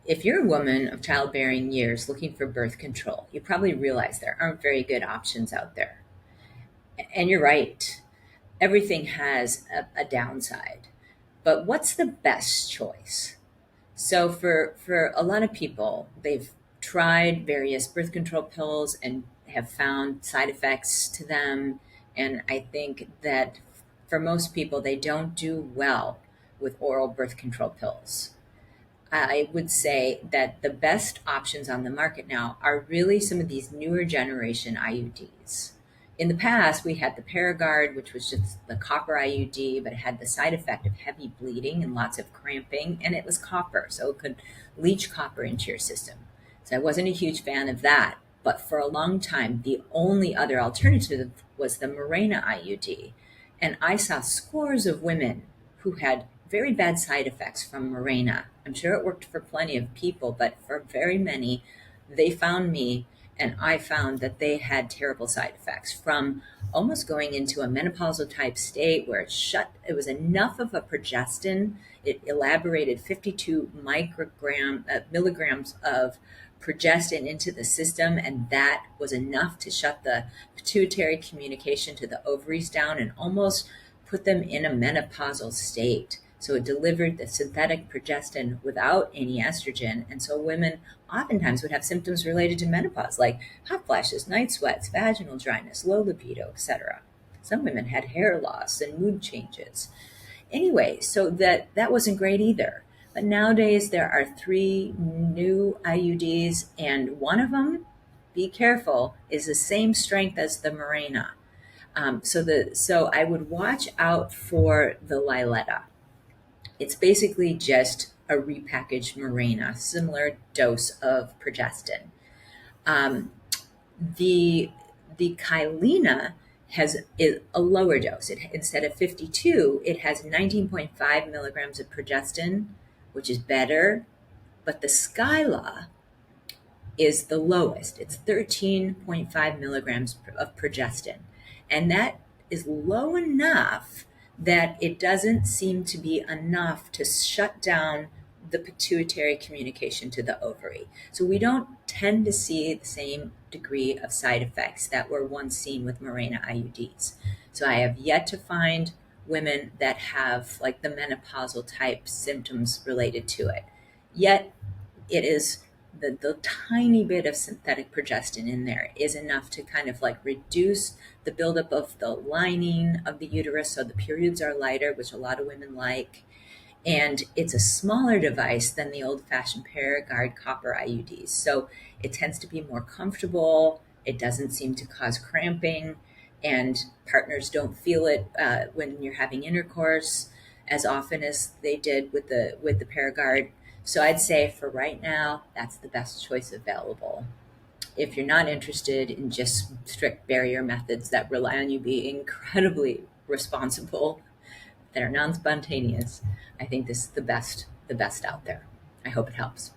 If you're a woman of childbearing years looking for birth control, you probably realize there aren't very good options out there. And you're right, everything has a downside. But what's the best choice? So for a lot of people, they've tried various birth control pills and have found side effects to them. And I think that for most people, they don't do well with oral birth control pills. I would say that the best options on the market now are really some of these newer generation IUDs. In the past, we had the Paragard, which was just the copper IUD, but it had the side effect of heavy bleeding and lots of cramping, and it was copper, so it could leach copper into your system. So I wasn't a huge fan of that. But for a long time, the only other alternative was the Mirena IUD. And I saw scores of women who had very bad side effects from Mirena. I'm sure it worked for plenty of people, but for very many, they found me and I found that they had terrible side effects from almost going into a menopausal type state where it was enough of a progestin. It elaborated 52 milligrams of progestin into the system, and that was enough to shut the pituitary communication to the ovaries down and almost put them in a menopausal state. So it delivered the synthetic progestin without any estrogen. And so women oftentimes would have symptoms related to menopause, like hot flashes, night sweats, vaginal dryness, low libido, etc. Some women had hair loss and mood changes. Anyway, so that wasn't great either. But nowadays there are 3 new IUDs, and one of them, be careful, is the same strength as the Mirena. So I would watch out for the Liletta. It's basically just a repackaged Mirena, similar dose of progestin. Um, the Kyleena has a lower dose. Instead of 52, it has 19.5 milligrams of progestin, which is better. But the Skyla is the lowest. It's 13.5 milligrams of progestin. And that is low enough that it doesn't seem to be enough to shut down the pituitary communication to the ovary. So we don't tend to see the same degree of side effects that were once seen with Mirena IUDs. So I have yet to find women that have like the menopausal type symptoms related to it. Yet it is the tiny bit of synthetic progestin in there is enough to kind of like reduce the buildup of the lining of the uterus so the periods are lighter, which a lot of women like. And it's a smaller device than the old-fashioned Paragard copper IUDs. So it tends to be more comfortable. It doesn't seem to cause cramping, and partners don't feel it when you're having intercourse as often as they did with the Paragard. So I'd say for right now, that's the best choice available. If you're not interested in just strict barrier methods that rely on you being incredibly responsible, that are non-spontaneous, I think this is the best out there. I hope it helps.